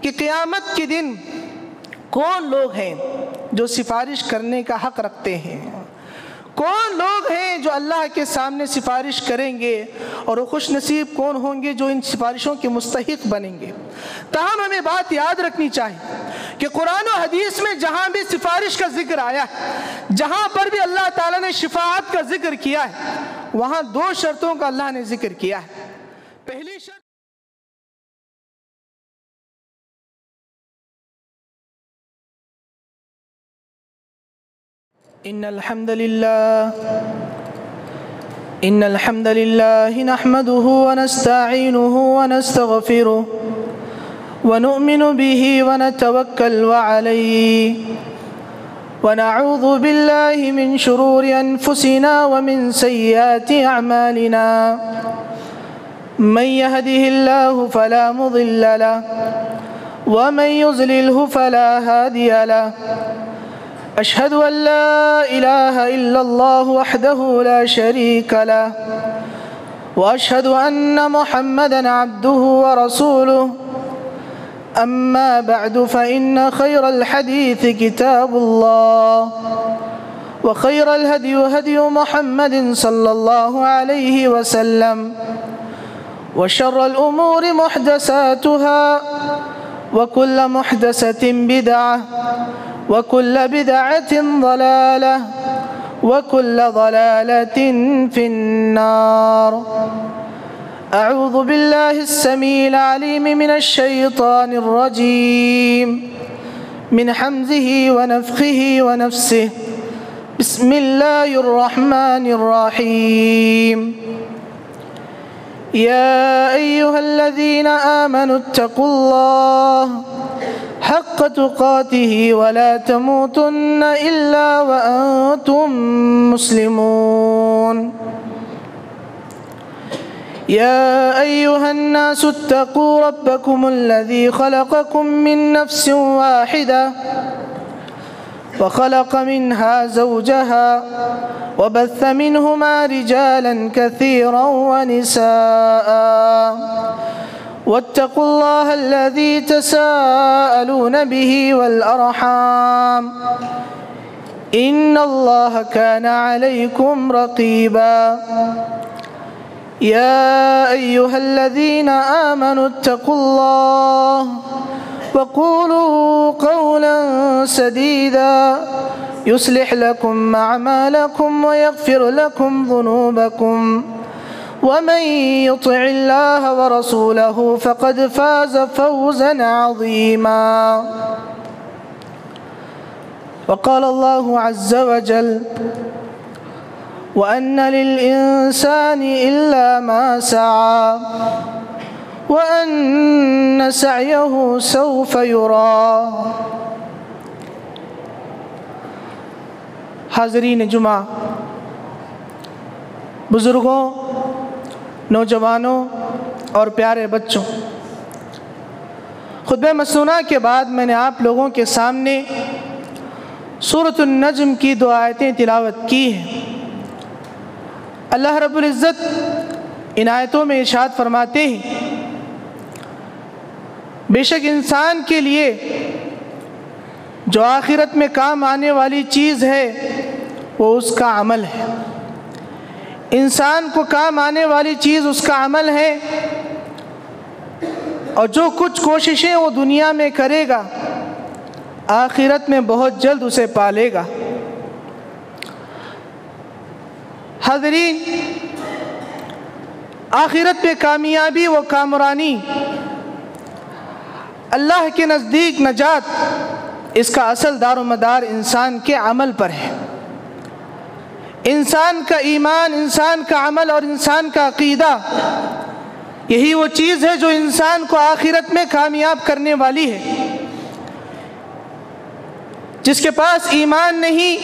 کہ قیامت کے دن کون لوگ ہیں جو سفارش کرنے کا حق رکھتے ہیں، کون لوگ ہیں جو اللہ کے سامنے سفارش کریں گے، اور وہ خوش نصیب کون ہوں گے جو ان سفارشوں کے مستحق بنیں گے۔ تاہم ہمیں بات یاد رکھنی چاہیے کہ قرآن و حدیث میں جہاں بھی سفارش کا ذکر آیا ہے، جہاں پر بھی اللہ تعالیٰ نے شفاعت کا ذکر کیا ہے، وہاں دو شرطوں کا اللہ نے ذکر کیا ہے۔ پہلی شرط إن الحمد لله نحمده ونستعينه ونستغفره ونؤمن به ونتوكل عليه ونعوذ بالله من شرور أنفسنا ومن سيئات أعمالنا من يهده الله فلا مضل له ومن يضلله فلا هادي له أشهد أن لا إله إلا الله وحده لا شريك له وأشهد أن محمدًا عبده ورسوله أما بعد فإن خير الحديث كتاب الله وخير الهدي هدي محمد صلى الله عليه وسلم وشر الأمور محدثاتها وكل محدثة بدعة وكل بدعة ضلالة وكل ضلالة في النار۔ أعوذ بالله السميع العليم من الشيطان الرجيم من حمزه ونفخه ونفسه بسم الله الرحمن الرحيم يا أيها الذين آمنوا اتقوا الله حق تقاته ولا تموتن إلا وأنتم مسلمون يا أيها الناس اتقوا ربكم الذي خلقكم من نفس واحدة وخلق منها زوجها وبث منهما رجالا كثيرا ونساء واتقوا الله الذي تساءلون به والأرحام إن الله كان عليكم رقيبا يا أيها الذين آمنوا اتقوا الله وقولوا قولا سديدا يصلح لكم أعمالكم ويغفر لكم ذنوبكم ومن يطع الله ورسوله فقد فاز فوزا عظيما۔ وقال الله عز وجل وأن للإنسان إلا ما سعى وأن سعيه سوف يرى۔ حاضرین جمعہ، بزرگوں، نوجوانوں اور پیارے بچوں، خطبہ مسنونہ کے بعد میں نے آپ لوگوں کے سامنے سورۃ النجم کی 2 آیتیں تلاوت کی ہیں۔ اللہ رب العزت ان آیتوں میں ارشاد فرماتے ہیں بے شک انسان کے لیے جو آخرت میں کام آنے والی چیز ہے وہ اس کا عمل ہے۔ انسان کو کام آنے والی چیز اس کا عمل ہے، اور جو کچھ کوششیں وہ دنیا میں کرے گا آخرت میں بہت جلد اسے پالے گا۔ حاضرین، آخرت میں کامیابی و کامرانی، اللہ کے نزدیک نجات، اس کا اصل دار و مدار انسان کے عمل پر ہے۔ انسان کا ایمان، انسان کا عمل اور انسان کا عقیدہ، یہی وہ چیز ہے جو انسان کو آخرت میں کامیاب کرنے والی ہے۔ جس کے پاس ایمان نہیں،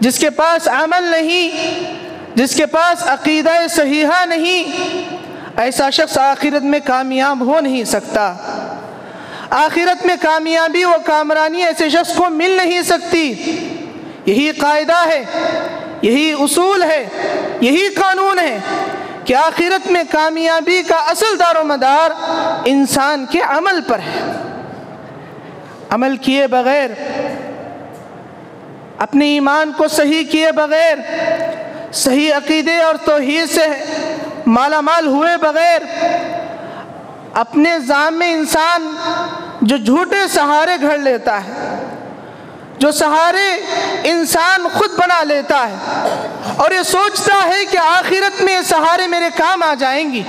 جس کے پاس عمل نہیں، جس کے پاس عقیدہ صحیحہ نہیں، ایسا شخص آخرت میں کامیاب ہو نہیں سکتا۔ آخرت میں کامیابی و کامرانی ایسے شخص کو مل نہیں سکتی۔ یہی قاعدہ ہے، یہی اصول ہے، یہی قانون ہے کہ آخرت میں کامیابی کا اصل دار و مدار انسان کے عمل پر ہے۔ عمل کیے بغیر، اپنے ایمان کو صحیح کیے بغیر، صحیح عقیدے اور توحید سے مالا مال ہوئے بغیر، اپنے ذام میں انسان جو جھوٹے سہارے گھڑ لیتا ہے، جو سہارے انسان خود بنا لیتا ہے اور یہ سوچتا ہے کہ آخرت میں یہ سہارے میرے کام آ جائیں گی،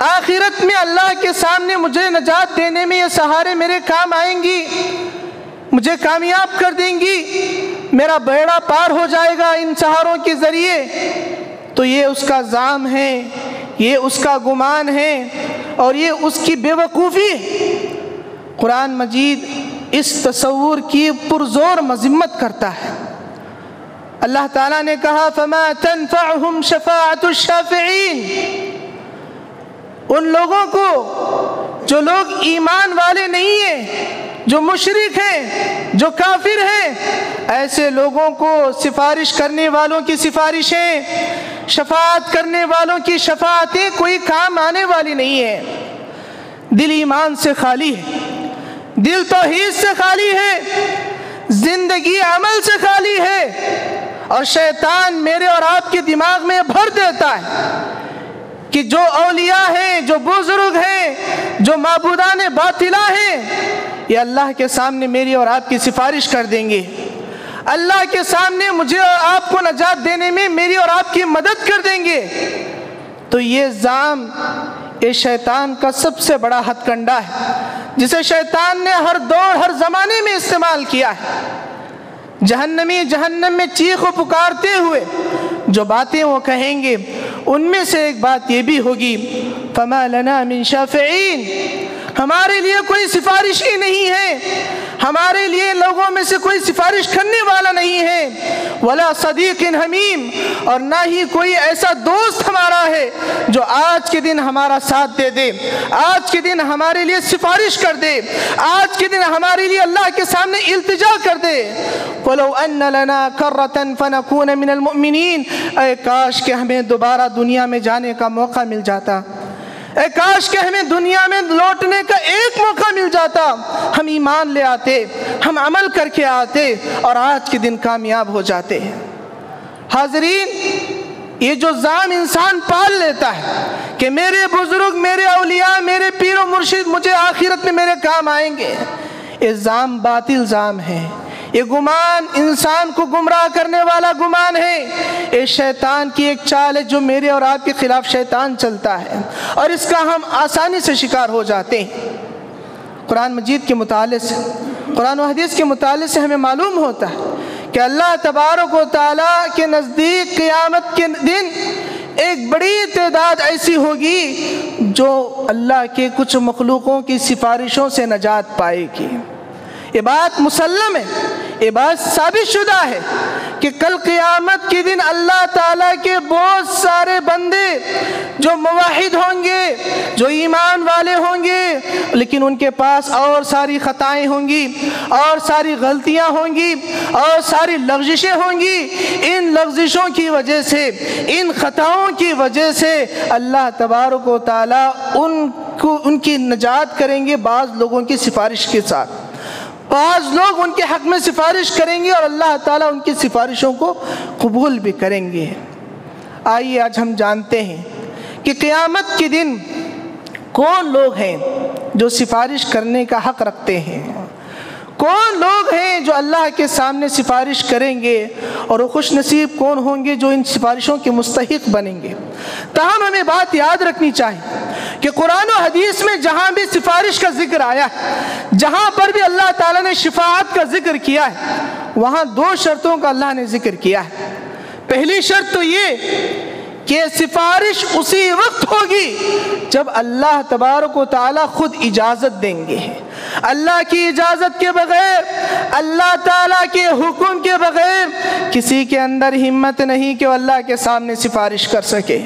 آخرت میں اللہ کے سامنے مجھے نجات دینے میں یہ سہارے میرے کام آئیں گی، مجھے کامیاب کر دیں گی، میرا بیڑا پار ہو جائے گا ان سہاروں کے ذریعے، تو یہ اس کا ظام ہے، یہ اس کا گمان ہے اور یہ اس کی بے وقوفی ہے۔ قرآن مجید اس تصور کی پرزور مذمت کرتا ہے۔ اللہ تعالیٰ نے کہا فَمَا تَنْفَعُهُمْ شَفَاعَةُ الشَّافِعِينَ، ان لوگوں کو جو لوگ ایمان والے نہیں ہیں، جو مشرک ہیں، جو کافر ہیں، ایسے لوگوں کو سفارش کرنے والوں کی سفارشیں، شفاعت کرنے والوں کی شفاعتیں کوئی کام آنے والی نہیں ہے۔ دل ایمان سے خالی ہے، دل توحید سے خالی ہے، زندگی عمل سے خالی ہے، اور شیطان میرے اور آپ کے دماغ میں بھر دیتا ہے کہ جو اولیاء ہیں، جو بزرگ ہیں، جو معبودان باطلہ ہیں، یہ اللہ کے سامنے میری اور آپ کی سفارش کر دیں گے، اللہ کے سامنے مجھے اور آپ کو نجات دینے میں میری اور آپ کی مدد کر دیں گے۔ تو یہ ظام یہ شیطان کا سب سے بڑا ہتھ کنڈا ہے، جسے شیطان نے ہر دور ہر زمانے میں استعمال کیا ہے۔ جہنمی جہنم میں چیخ و پکارتے ہوئے جو باتیں وہ کہیں گے، ان میں سے ایک بات یہ بھی ہوگی فَمَا لَنَا مِن شَافِعِينَ، ہمارے لیے کوئی سفارش ہی نہیں ہے، ہمارے لیے لوگوں میں سے کوئی سفارش کرنے والا نہیں ہے، وَلَا صَدِيقٍ حَمِيمٍ، اور نہ ہی کوئی ایسا دوست ہمارا ہے جو آج کے دن ہمارا ساتھ دے دے، آج کے دن ہمارے لیے سفارش کر دے، آج کے دن ہمارے لیے اللہ کے سامنے التجا کر دے۔ وَلَوْ أَنَّ لَنَا كَرَّةً فَنَكُونَ مِنَ الْمُؤْمِنِينَ، اے کاش کہ ہمیں دوبارہ دنیا میں جانے کا موقع مل جاتا، اے کاش کہ ہمیں دنیا میں لوٹنے کا ایک موقع مل جاتا، ہم ایمان لے آتے، ہم عمل کر کے آتے اور آج کے دن کامیاب ہو جاتے۔ حاضرین، یہ جو ظام انسان پال لیتا ہے کہ میرے بزرگ، میرے اولیاء، میرے پیر و مرشد مجھے آخرت میں میرے کام آئیں گے، یہ ظام باطل ظام ہے، یہ گمان انسان کو گمراہ کرنے والا گمان ہے، یہ شیطان کی ایک چال ہے جو میرے اور آپ کے خلاف شیطان چلتا ہے، اور اس کا ہم آسانی سے شکار ہو جاتے ہیں۔ قرآن مجید کے مطالعے سے، قرآن و حدیث کے مطالعے سے ہمیں معلوم ہوتا ہے کہ اللہ تبارک و تعالیٰ کے نزدیک قیامت کے دن ایک بڑی تعداد ایسی ہوگی جو اللہ کے کچھ مخلوقوں کی سفارشوں سے نجات پائے گی۔ یہ بات مسلم ہے، یہ بات ثابت شدہ ہے کہ کل قیامت کے دن اللہ تعالیٰ کے بہت سارے بندے جو موحد ہوں گے، جو ایمان والے ہوں گے، لیکن ان کے پاس اور ساری خطائیں ہوں گی، اور ساری غلطیاں ہوں گی، اور ساری لغزشیں ہوں گی۔ ان لغزشوں کی وجہ سے، ان خطاؤں کی وجہ سے اللہ تبارک و تعالیٰ ان کی نجات کریں گے بعض لوگوں کی سفارش کے ساتھ، بعض لوگ ان کے حق میں سفارش کریں گے اور اللہ تعالیٰ ان کی سفارشوں کو قبول بھی کریں گے۔ آئیے آج ہم جانتے ہیں کہ قیامت کے دن کون لوگ ہیں جو سفارش کرنے کا حق رکھتے ہیں، کون لوگ ہیں جو اللہ کے سامنے سفارش کریں گے، اور وہ خوش نصیب کون ہوں گے جو ان سفارشوں کے مستحق بنیں گے۔ تاہم ہمیں بات یاد رکھنی چاہیے کہ قرآن و حدیث میں جہاں بھی سفارش کا ذکر آیا ہے، جہاں پر بھی اللہ تعالیٰ نے شفاعت کا ذکر کیا ہے، وہاں دو شرطوں کا اللہ نے ذکر کیا ہے۔ پہلی شرط تو یہ کہ سفارش اسی وقت ہوگی جب اللہ تبارک و تعالیٰ خود اجازت دیں گے، اللہ کی اجازت کے بغیر، اللہ تعالیٰ کے حکم کے بغیر کسی کے اندر ہمت نہیں کہ وہ اللہ کے سامنے سفارش کر سکے،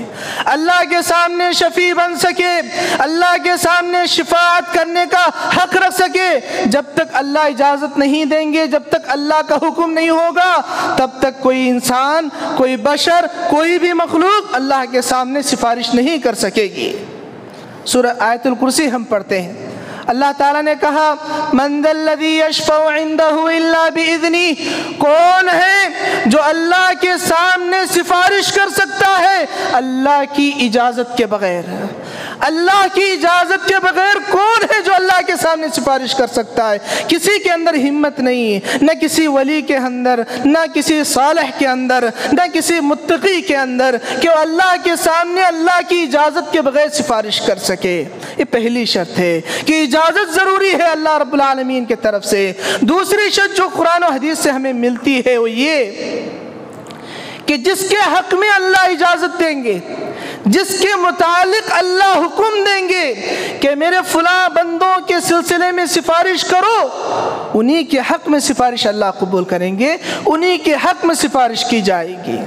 اللہ کے سامنے شفیع بن سکے، اللہ کے سامنے شفاعت کرنے کا حق رکھ سکے۔ جب تک اللہ اجازت نہیں دیں گے، جب تک اللہ کا حکم نہیں ہوگا، تب تک کوئی انسان، کوئی بشر، کوئی بھی مخلوق اللہ کے سامنے سفارش نہیں کر سکے گی۔ سورہ آیت الکرسی ہم پڑھتے ہیں، اللہ تعالیٰ نے کہا من ذا الذی یشفع عندہ الا باذنہ، کون ہے جو اللہ کے سامنے سفارش کر سکتا ہے اللہ کی اجازت کے بغیر؟ اللہ کی اجازت کے بغیر کون ہے جو اللہ کے سامنے سفارش کر سکتا ہے؟ کسی کے اندر ہمت نہیں ہے، نہ کسی ولی کے اندر، نہ کسی صالح کے اندر، نہ کسی متقی کے اندر، کہ وہ اللہ کے سامنے اللہ کی اجازت کے بغیر سفارش کر سکے۔ یہ پہلی شرط ہے کہ اجازت ضروری ہے اللہ رب العالمین کی طرف سے۔ دوسری شرط جو قرآن و حدیث سے ہمیں ملتی ہے وہ یہ کہ جس کے حق میں اللہ اجازت دیں گے، جس کے متعلق اللہ حکم دیں گے کہ میرے فلاں بندوں کے سلسلے میں سفارش کرو، انہی کے حق میں سفارش اللہ قبول کریں گے، انہی کے حق میں سفارش کی جائے گی۔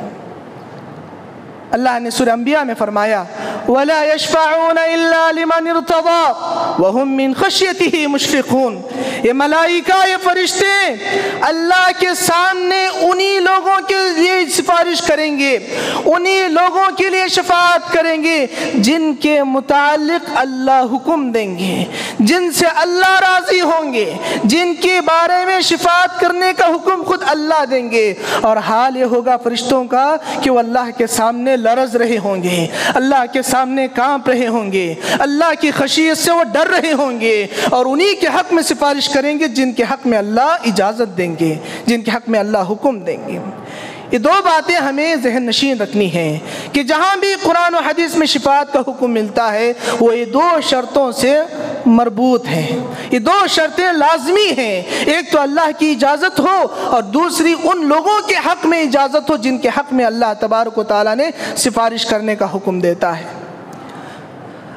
اللہ نے سورہ انبیاء میں فرمایا وَلَا يَشْفَعُونَ إِلَّا لِمَنِ ارْتَضَىٰ وَهُمْ مِنْ خَشْيَتِهِ مُشْفِقُونَ۔ یہ ملائکہ، یہ فرشتے اللہ کے سامنے انہی لوگوں کے لیے سفارش کریں گے، انہی لوگوں کے لیے شفاعت کریں گے جن کے متعلق اللہ حکم دیں گے، جن سے اللہ راضی ہوں گے، جن کے بارے میں شفاعت کرنے کا حکم خود اللہ دیں گے۔ اور حال یہ ہوگا فرشتوں کا کہ وہ اللہ کے سامنے لرز رہے ہوں گے، اللہ کے سامنے کانپ رہے ہوں گے، اللہ کی خشیت سے وہ ڈر رہے ہوں گے، اور انہی کے حق میں سفارش کریں گے جن کے حق میں اللہ اجازت دیں گے، جن کے حق میں اللہ حکم دیں گے۔ یہ دو باتیں ہمیں ذہن نشین رکھنی ہیں کہ جہاں بھی قرآن و حدیث میں شفاعت کا حکم ملتا ہے وہ یہ دو شرطوں سے مربوط ہیں، یہ دو شرطیں لازمی ہیں، ایک تو اللہ کی اجازت ہو اور دوسری ان لوگوں کے حق میں اجازت ہو جن کے حق میں اللہ تبارک و تعالیٰ نے سفارش کرنے کا حکم دیتا ہے۔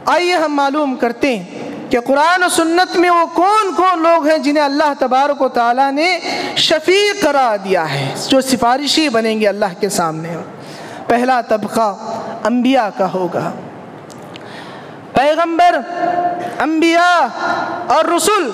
آئیے ہم معلوم کرتے ہیں کہ قرآن و سنت میں وہ کون کون لوگ ہیں جنہیں اللہ تبارک و تعالیٰ نے شفیع قرار دیا ہے، جو سفارشی بنیں گے اللہ کے سامنے۔ پہلا طبقہ انبیاء کا ہوگا، پیغمبر، انبیاء اور رسول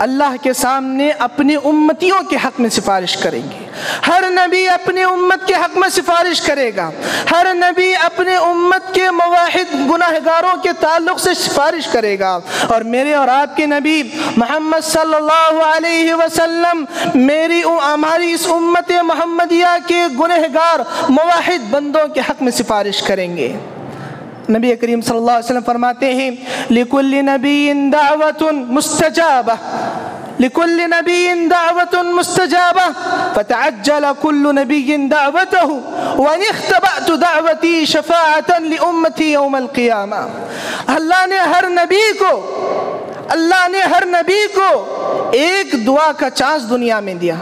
اللہ کے سامنے اپنی امتیوں کے حق میں سفارش کریں گے۔ ہر نبی اپنی امت کے حق میں سفارش کرے گا، ہر نبی اپنے امت کے موحد گناہگاروں کے تعلق سے سفارش کرے گا، اور میرے اور آپ کے نبی محمد صلی اللہ علیہ وسلم ہماری اس امت محمدیہ کے گنہگار موحد بندوں کے حق میں سفارش کریں گے۔ نبی کریم صلی اللہ علیہ وسلم فرماتے ہیں لِكُلِّ نَبِيٍّ دَعْوَةٌ مُسْتَجَابَةٌ لِكُلِّ نَبِيٍّ دَعْوَةٌ مُسْتَجَابَةٌ فَتَعَجَّلَ كُلُّ نَبِيٍّ دَعْوَتَهُ وَإِنِ اخْتَبَأْتُ دَعْوَتِي شَفَاعَةً لِأُمَّتِي يَوْمَ الْقِيَامَةِ۔ اللہ نے ہر نبی کو ایک دعا کا چانس دنیا میں دیا،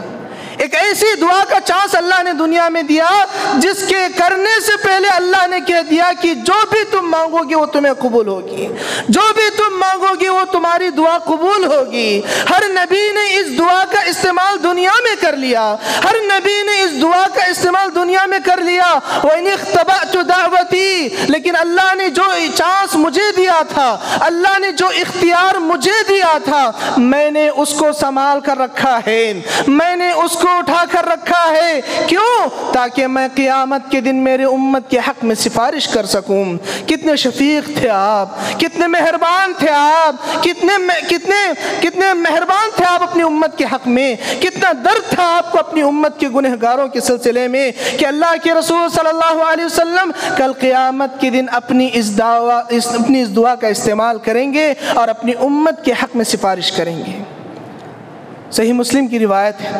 ایک ایسی دعا کا چانس اللہ نے دنیا میں دیا جس کے کرنے سے پہلے اللہ نے کہہ دیا کہ جو بھی تم مانگو گے وہ تمہیں قبول ہوگی، جو بھی تم مانگو گے وہ تمہاری دعا قبول ہوگی۔ ہر نبی نے اس دعا کا استعمال دنیا میں کر لیا، ہر نبی نے اس دعا کا استعمال دنیا میں کر لیا۔ وَإِنِ اخْتَبَأْتُ دَعْوَتِي، لیکن اللہ نے جو چانس مجھے دیا تھا، اللہ نے جو اختیار مجھے دیا تھا، میں نے اس کو سنبھال کر رکھا ہے، میں نے اس کو اٹھا کر رکھا ہے۔ کیوں؟ تاکہ میں قیامت کے دن میرے امت کے حق میں سفارش کر سکوں۔ کتنے شفیق تھے آپ، کتنے مہربان تھے آپ، کتنے مہربان تھے آپ اپنی امت کے حق میں، کتنا درد تھا آپ کو اپنی امت کے گنہگاروں کے سلسلے میں کہ اللہ کے رسول صلی اللہ علیہ وسلم کل قیامت کے دن اپنی اس دعا کا استعمال کریں گے اور اپنی امت کے حق میں سفارش کریں گے۔ صحیح مسلم کی روایت ہے،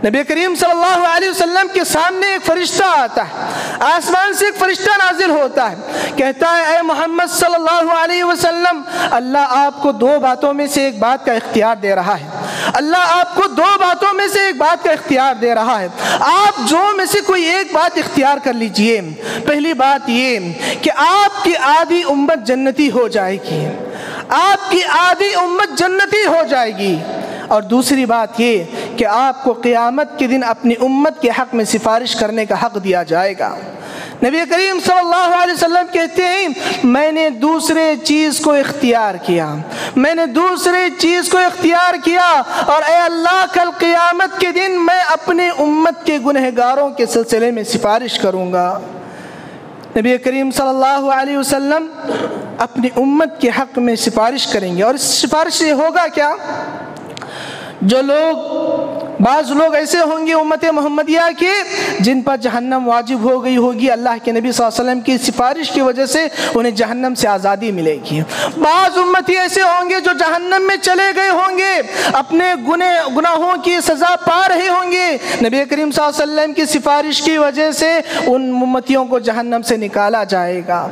نبی کریم صلی اللہ علیہ وسلم کے سامنے ایک فرشتہ آتا ہے، آسمان سے ایک فرشتہ نازل ہوتا ہے، کہتا ہے اے محمد صلی اللہ علیہ وسلم، اللہ آپ کو دو باتوں میں سے ایک بات کا اختیار دے رہا ہے، اللہ آپ کو دو باتوں میں سے ایک بات کا اختیار دے رہا ہے، آپ جو میں سے کوئی ایک بات اختیار کر لیجئے۔ پہلی بات یہ کہ آپ کی آدھی امت جنتی ہو جائے گی، آپ کی آدھی امت جنتی ہو جائے گی، اور دوسری بات یہ کہ آپ کو قیامت کے دن اپنی امت کے حق میں سفارش کرنے کا حق دیا جائے گا۔ نبی کریم صلی اللہ علیہ وسلم کہتے ہیں میں نے دوسرے چیز کو اختیار کیا، میں نے دوسرے چیز کو اختیار کیا، اور اے اللہ کل قیامت کے دن میں اپنے امت کے گنہگاروں کے سلسلے میں سفارش کروں گا۔ نبی کریم صلی اللہ علیہ وسلم اپنی امت کے حق میں سفارش کریں گے، اور اس سفارش سے ہوگا کیا؟ جو بعض لوگ ایسے ہوں گے امت محمدیہ کے جن پر جہنم واجب ہو گئی ہوگی، اللہ کے نبی صلی اللہ علیہ وسلم کی سفارش کی وجہ سے انہیں جہنم سے آزادی ملے گی۔ بعض امتی ایسے ہوں گے جو جہنم میں چلے گئے ہوں گے، اپنے گناہوں کی سزا پا رہے ہوں گے، نبی کریم صلی اللہ علیہ وسلم کی سفارش کی وجہ سے ان امتیوں کو جہنم سے نکالا جائے گا۔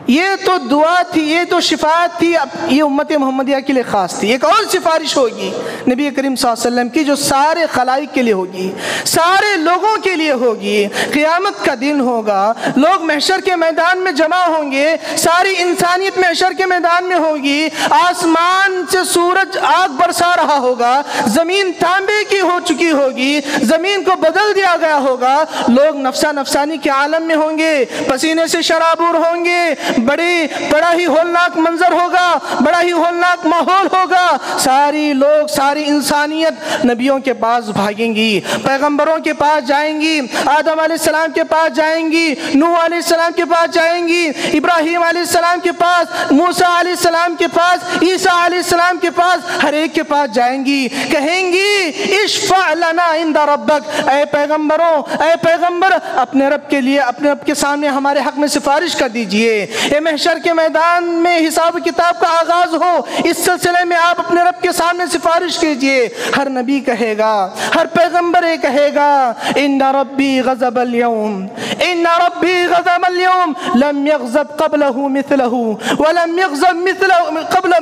یہ تو دعا تھی، یہ تو شفاعت تھی، یہ امت محمدیہ کے لیے خاص تھی۔ ایک اور سفارش ہوگی نبی کریم صلی اللہ علیہ وسلم کی، جو سارے خلائق کے لیے ہوگی، سارے لوگوں کے لیے ہوگی۔ قیامت کا دن ہوگا، لوگ محشر کے میدان میں جمع ہوں گے، ساری انسانیت محشر کے میدان میں ہوگی، آسمان سے سورج آگ برسا رہا ہوگا، زمین تانبے کی ہو چکی ہوگی، زمین کو بدل دیا گیا ہوگا، لوگ نفسا نفسانی کے عالم میں ہوں گے، پسینے سے شرابور ہوں گے، بڑا ہی ہولناک منظر ہوگا، بڑا ہی ہولناک ماحول ہوگا۔ ساری لوگ، ساری انسانیت نبیوں کے پاس بھاگیں گی، پیغمبروں کے پاس جائیں گی، آدم علیہ السلام کے پاس جائیں گی، نوح علیہ السلام کے پاس جائیں گی، ابراہیم علیہ السلام کے پاس، موسیٰ علیہ السلام کے پاس، عیسیٰ علیہ السلام کے پاس، ہر ایک کے پاس جائیں گی، کہیں گی اشفع لنا عند ربک، اے پیغمبروں، اے پیغمبر اپنے رب کے لیے، اپنے رب کے سامنے ہمارے حق میں سفارش کر دیجئے۔ یہ محشر کے میدان میں حساب کتاب کا آغاز ہو، اس سلسلے میں آپ اپنے رب کے سامنے سفارش کیجئے۔ ہر نبی کہے گا، ہر پیغمبر کہے گا ان ربی غضب اليوم، ان ربی غضب اليوم لم يغضب قبله مثله ولم يغضب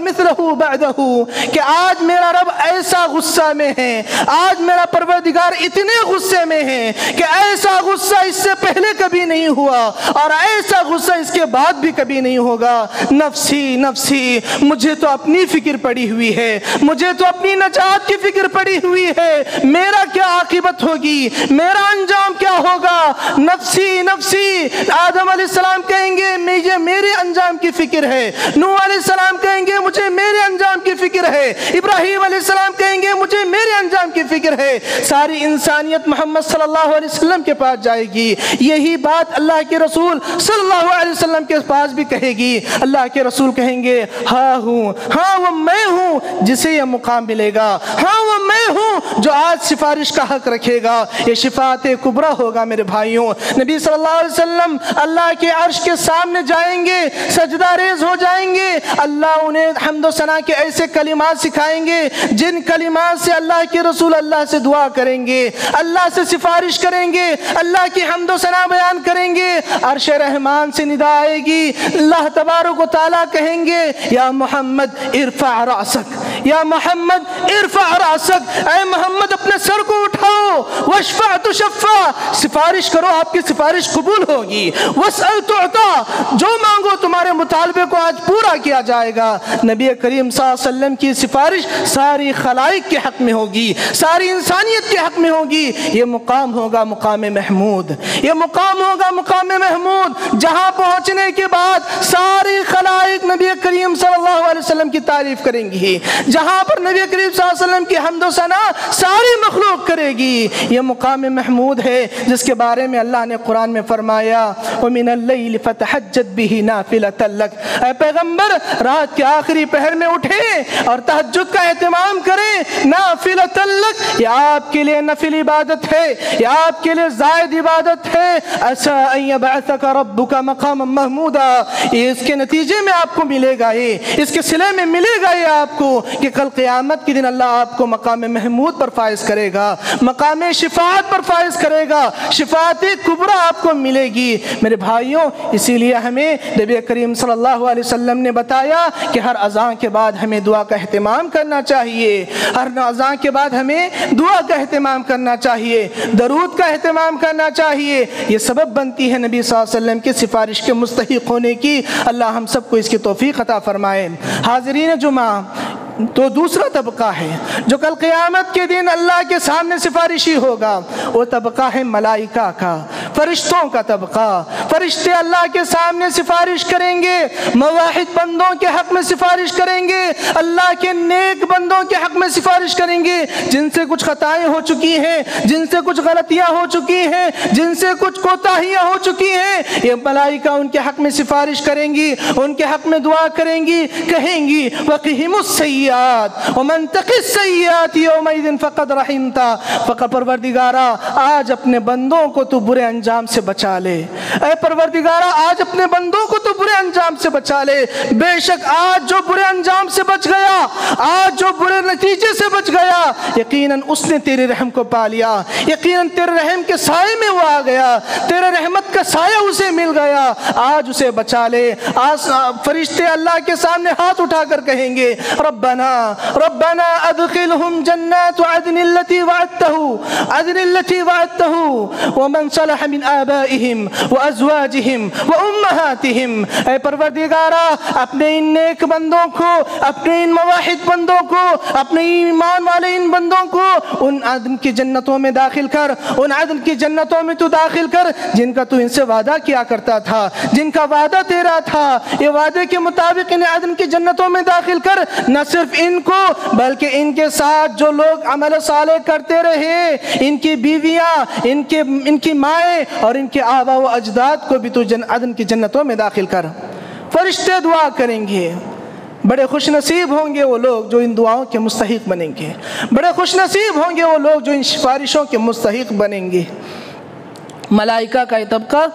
مثله بعده، کہ آج میرا رب ایسا غصہ میں ہے، آج میرا پروردگار اتنے غصے میں ہے کہ ایسا غصہ اس سے پہلے کبھی نہیں ہوا، اور ایسا غصہ اس کے بعد بھی کبھی نہیں ہوگا۔ نفسی نفسی، مجھے تو اپنی فکر پڑی ہوئی ہے، مجھے تو اپنی نجات کی فکر پڑی ہوئی ہے، میرا کیا عاقبت ہوگی، میرا انجام کیا ہوگا۔ نفسی نفسی، آدم علیہ السلام کہیں گے مجھے میرے انجام کی فکر ہے، نوح علیہ السلام کہیں گے مجھے میرے انجام کی فکر ہے، ابراہیم علیہ السلام کہیں گے مجھے میرے انجام کی فکر ہے۔ ساری انسانیت محمد صلی اللہ علیہ وسلم کے پاس جائے گی، یہی بات اللہ کے رسول صلی اللہ علیہ وسلم کے پاس بھی کہے گی۔ اللہ کے رسول کہیں گے ہاں ہوں، ہاں وہ میں ہوں جسے یہ مقام ملے گا، ہاں وہ میں ہوں جو آج سفارش کا حق رکھے گا۔ یہ شفاعت کبریٰ ہوگا میرے بھائیوں۔ نبی صلی اللہ علیہ وسلم اللہ کے عرش کے سامنے جائیں گے، سجدہ ریز ہو جائیں گے، اللہ انہیں حمد و ثنا کے ایسے کلمات سکھائیں گے جن کلمات سے اللہ کے رسول اللہ سے دعا کریں گے، اللہ سے سفارش کریں گے، اللہ کی حمد و ثنا بیان کریں گے۔ عرش رحمان سے ندا آئے گی، اللہ تبارک و تعالیٰ کہیں گے یا محمد ارفع رأسک، یا محمد ارفع رأسک، اے محمد اپنے سر کو اٹھاؤ، واشفع تشفع، سفارش کرو آپ کی سفارش قبول ہوگی، واسأل تعطا، جو مانگو تمہارے مطالبے کو آج پورا کیا جائے گا۔ نبی کریم صلی اللہ علیہ وسلم کی سفارش ساری خلائق کے حق میں ہوگی، ساری انسانیت کے حق میں ہوگی۔ یہ مقام ہوگا مقام محمود، یہ مقام ہوگا مقام محمود، جہاں پہنچنے کے بعد ساری خلائق نبی کریم صلی اللہ علیہ وسلم کی تعریف کریں گی، جہاں پر نبی کریم صلی اللہ علیہ وسلم کی حمد و ثنا ساری مخلوق کرے گی۔ یہ مقام محمود ہے جس کے بارے میں اللہ نے قرآن میں فرمایا وَمِنَ اللَّيْلِ فَتَحَجَّدْ بِهِ نَافِلَةً لَكَ، اے پیغمبر رات کے آخری پہر میں اٹھیں اور تہجد کا اہتمام کریں، نَافِلَةً لَكَ، یہ آپ کے لیے نفل عبادت ہے، یہ آپ کے لیے زائد عبادت ہے۔ عَسَىٰ أَن يَبْعَثَكَ رَبُّكَ مَقَامًا مَحْمُودًا، یہ اس کے نتیجے میں آپ کو ملے گا، یہ اس کے صلے میں ملے گا یہ آپ کو کہ کل قیامت کے دن اللہ آپ کو مقام محمود پر فائز کرے گا۔ مقام مقام شفاعت پر فائز کرے گا، شفاعت کبریٰ آپ کو ملے گی۔ میرے بھائیوں، اسی لیے ہمیں نبی کریم صلی اللہ علیہ وسلم نے بتایا کہ ہر اذان کے بعد ہمیں دعا کا اہتمام کرنا چاہیے، ہر اذان کے بعد ہمیں دعا کا اہتمام کرنا چاہیے، درود کا اہتمام کرنا چاہیے۔ یہ سبب بنتی ہے نبی صلی اللہ علیہ وسلم کی سفارش کے مستحق ہونے کی۔ اللہ ہم سب کو اس کی توفیق عطا فرمائے۔ حاضرین جمعہ، تو دوسرا طبقہ ہے جو کل قیامت کے دن اللہ کے سامنے سفارشی ہوگا، وہ طبقہ ہے ملائکہ کا، فرشتوں کا طبقہ۔ فرشتے اللہ کے سامنے سفارش کریں گے، موحد بندوں کے حق میں سفارش کریں گے، اللہ کے نیک بندوں کے حق میں سفارش کریں گے، جن سے کچھ خطائیں ہو چکی ہیں، جن سے کچھ غلطیاں ہو چکی ہیں، جن سے کچھ کوتاہیاں ہو چکی ہیں۔ یہ ملائکہ ان کے حق میں سفارش کریں گی، ان کے حق میں دعا کریں گی، کہیں گی وَقِهِمُ السَّيِّئَاتِ وَمَن تَقِ السَّيِّئَاتِ يَوْمَئِذٍ فَقَدْ رَحِمْتَ۔ فقط پروردگارا، آج اپنے بندوں کو تو برے انجام سے بچا لے۔ اے پروردگارا، آج اپنے بندوں کو تو برے انجام سے بچا لے۔ بے شک آج جو برے انجام سے بچ گیا، آج جو برے نتیجے سے بچ گیا، یقیناً اس نے تیرے رحم کو پا لیا، یقیناً تیرے رحم کے سائے میں وہ آ گیا، تیرے رحمت کا سایہ اسے مل گیا، آج اسے بچا لے۔ آج فرشتے اللہ کے سامنے ہاتھ اٹھا کر کہیں گے ربنا ادخلهم جنات عدن التي وعدته ومن صلح من آبائهم وازواجهم وامهاتهم۔ اے پروردگارا، اپنے ان نیک بندوں کو، اپنے ان موحد بندوں کو، اپنے ایمان والے ان بندوں کو ان عدن کی جنتوں میں داخل کر، ان عدن کی جنتوں میں تو داخل کر جن کا تو ان سے وعدہ کیا کرتا تھا، جن کا وعدہ تیرا تھا۔ یہ وعدے کے مطابق انہیں عدن کی جنتوں میں داخل کر، نہ صرف ان کو بلکہ ان کے ساتھ جو لوگ عمل صالح کرتے رہے، ان کی بیویاں، ان کی مائیں اور ان کے آبا و اجداد کو بھی تو عدن کی جنتوں میں داخل کر۔ فرشتے دعا کریں گے۔ بڑے خوش نصیب ہوں گے وہ لوگ جو ان دعاؤں کے مستحق بنیں گے، بڑے خوش نصیب ہوں گے وہ لوگ جو ان سفارشوں کے مستحق بنیں گے۔ ملائکہ کا یہ طبقہ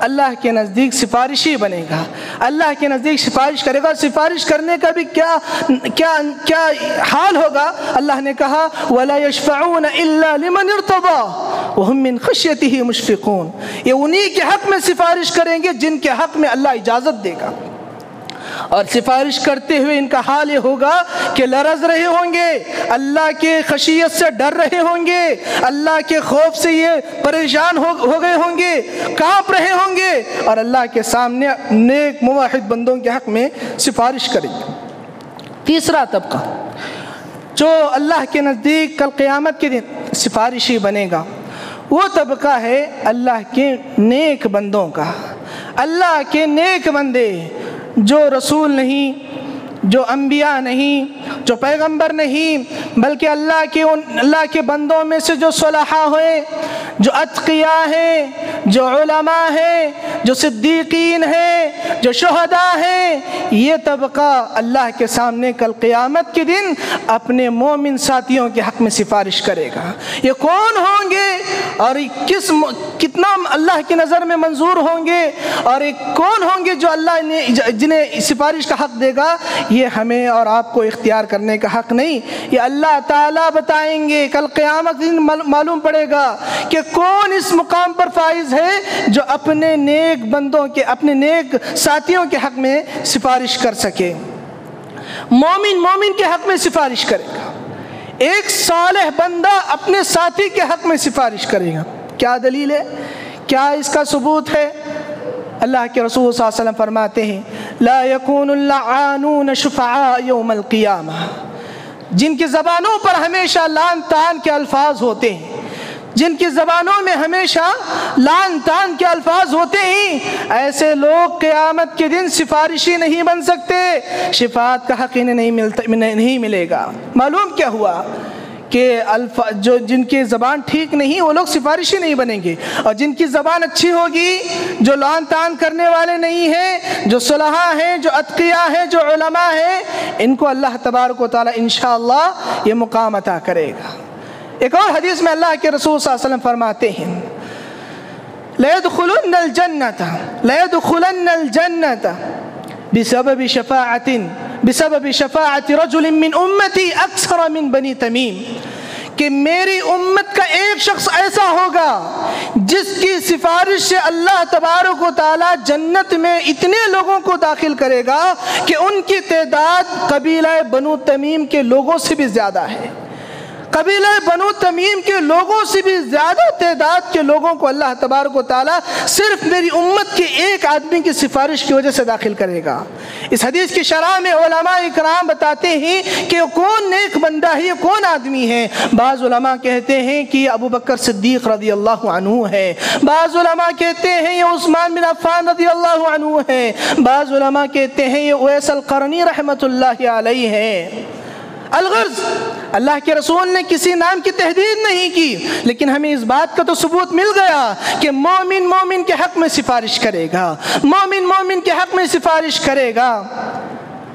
اللہ کے نزدیک سفارشی بنے گا، اللہ کے نزدیک سفارش کرے گا۔ سفارش کرنے کا بھی کیا حال ہوگا؟ اللہ نے کہا وَلَا يَشْفَعُونَ إِلَّا لِمَنِ ارْتَضَىٰ وَهُم مِّن خَشْيَتِهِ مُشْفِقُونَ۔ یہ انہی کے حق میں سفارش کریں گے جن کے حق میں اللہ اجازت دے گا، اور سفارش کرتے ہوئے ان کا حال یہ ہوگا کہ لرز رہے ہوں گے، اللہ کے خشیت سے ڈر رہے ہوں گے، اللہ کے خوف سے یہ پریشان ہو گئے ہوں گے، کانپ رہے ہوں گے، اور اللہ کے سامنے نیک موحد بندوں کے حق میں سفارش کریں گے۔ تیسرا طبقہ جو اللہ کے نزدیک کل قیامت کے دن سفارشی بنے گا، وہ طبقہ ہے اللہ کے نیک بندوں کا۔ اللہ کے نیک بندے جو رسول نہیں، جو انبیاء نہیں، جو پیغمبر نہیں، بلکہ اللہ کے بندوں میں سے جو صلحاء ہوئے، جو اتقیاء ہیں، جو علماء ہیں، جو صدیقین ہیں، جو شہداء ہیں، یہ طبقہ اللہ کے سامنے کل قیامت کے دن اپنے مومن ساتھیوں کے حق میں سفارش کرے گا۔ یہ کون ہوں گے اور کتنا اللہ کی نظر میں منظور ہوں گے، اور کون ہوں گے جو اللہ نے جنہیں سفارش کا حق دے گا، یہ ہمیں اور آپ کو اختیار کرنے کا حق نہیں، یہ اللہ تعالیٰ بتائیں گے۔ کل قیامت دن معلوم پڑے گا کہ کون اس مقام پر فائز ہے جو اپنے نیک بندوں کے، اپنے نیک ساتھیوں کے حق میں سفارش کر سکے۔ مومن کے حق میں سفارش کرے گا، ایک صالح بندہ اپنے ساتھی کے حق میں سفارش کرے گا۔ کیا دلیل ہے؟ کیا اس کا ثبوت ہے؟ اللہ کے رسول صلی اللہ علیہ وسلم فرماتے ہیں لا يكون اللعانون شفعاء يوم القیامہ، جن کی زبانوں پر ہمیشہ لعن طعن کے الفاظ ہوتے ہیں، جن کی زبانوں میں ہمیشہ لعن طعن کے الفاظ ہوتے ہیں، ایسے لوگ قیامت کے دن سفارشی نہیں بن سکتے، شفاعت کا حق انہیں نہیں ملے گا۔ معلوم کیا ہوا کہ جن کی زبان ٹھیک نہیں وہ لوگ سفارشی نہیں بنیں گے، اور جن کی زبان اچھی ہوگی، جو لعن طعن کرنے والے نہیں ہیں، جو صلحاء ہیں، جو اتقیاء ہیں، جو علماء ہیں، ان کو اللہ تبارک و تعالی انشاءاللہ یہ مقام عطا کرے گا۔ ایک اور حدیث میں اللہ کے رسول صلی اللہ علیہ وسلم فرماتے ہیں لَيَدْخُلَنَّ الْجَنَّةَ بسبب شفاعة رجل من امتی اکثر من بنی تمیم، کہ میری امت کا ایک شخص ایسا ہوگا جس کی سفارش سے اللہ تبارک و تعالی جنت میں اتنے لوگوں کو داخل کرے گا کہ ان کی تعداد قبیلہ بنو تمیم کے لوگوں سے بھی زیادہ ہے۔ قبیلہ بنو تمیم کے لوگوں سے بھی زیادہ تعداد کے لوگوں کو اللہ تبارک و تعالیٰ صرف میری امت کے ایک آدمی کی سفارش کی وجہ سے داخل کرے گا۔ اس حدیث کی شرح میں علماء اکرام بتاتے ہیں کہ کون نیک بندہ ہے، یہ کون آدمی ہے۔ بعض علماء کہتے ہیں کہ یہ ابو بکر صدیق رضی اللہ عنہ ہے، بعض علماء کہتے ہیں یہ عثمان بن عفان رضی اللہ عنہ ہے، بعض علماء کہتے ہیں یہ اویس القرنی رحمۃ اللہ علیہ ہے۔ الغرض اللہ کے رسول نے کسی نام کی تحدید نہیں کی، لیکن ہمیں اس بات کا تو ثبوت مل گیا کہ مومن مومن کے حق میں سفارش کرے گا، مومن مومن کے حق میں سفارش کرے گا۔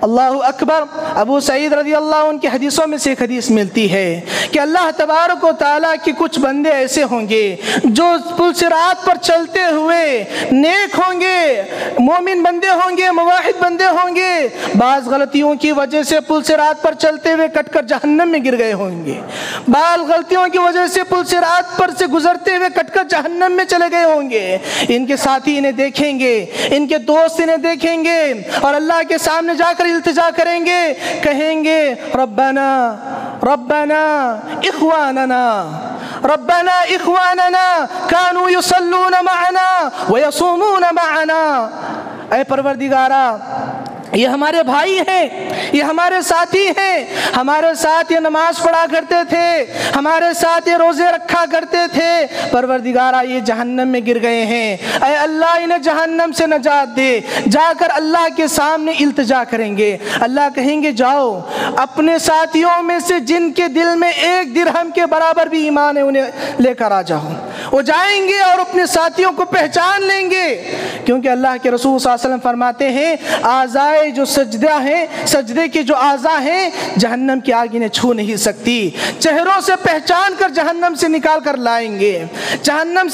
اللہ اکبر۔ ابو سعید رضی اللہ عنہ کی حدیثوں میں سے ایک حدیث ملتی ہے کہ اللہ تبارک و تعالیٰ کی کچھ بندے ایسے ہوں گے جو پل صراط پر چلتے ہوئے نیک ہوں گے، مومن بندے ہوں گے، موحد بندے ہوں گے، بعض غلطیوں کی وجہ سے پل صراط پر چلتے ہوئے کٹ کر جہنم میں گر گئے ہوں گے، بعض غلطیوں کی وجہ سے پل صراط پر سے گزرتے ہوئے کٹ کر جہنم میں چلے گئے ہوں گے۔ ان کے ساتھی انہیں دیکھیں گے، ان کے دوست انہیں دیکھیں گے اور اللہ کے سامنے جا کر التجا کریں گے، کہیں گے ربنا ربنا اخواننا ربنا اخواننا كانوا يصلون معنا ويصومون معنا۔ اے پروردگارا، یہ ہمارے بھائی ہیں، یہ ہمارے ساتھی ہیں، ہمارے ساتھ یہ نماز پڑھا کرتے تھے، ہمارے ساتھ یہ روزے رکھا کرتے تھے، پروردگارا یہ جہنم میں گر گئے ہیں، اے اللہ انہیں جہنم سے نجات دے۔ جا کر اللہ کے سامنے التجا کریں گے، اللہ کہیں گے جاؤ اپنے ساتھیوں میں سے جن کے دل میں ایک درہم کے برابر بھی ایمان ہے انہیں لے کر آ جاؤ۔ وہ جائیں گے اور اپنے ساتھیوں کو پہچان لیں گے، کیونکہ اللہ کے رسول صلی اللہ علیہ وسلم فرماتے ہیں اعضائے جو سجدہ ہیں، سجدے کے جو اعضاء ہیں جہنم کی آگ انہیں چھو نہیں سکتی، چہروں سے پہچان کر جہنم سے نکال کر لائیں گے، جہنم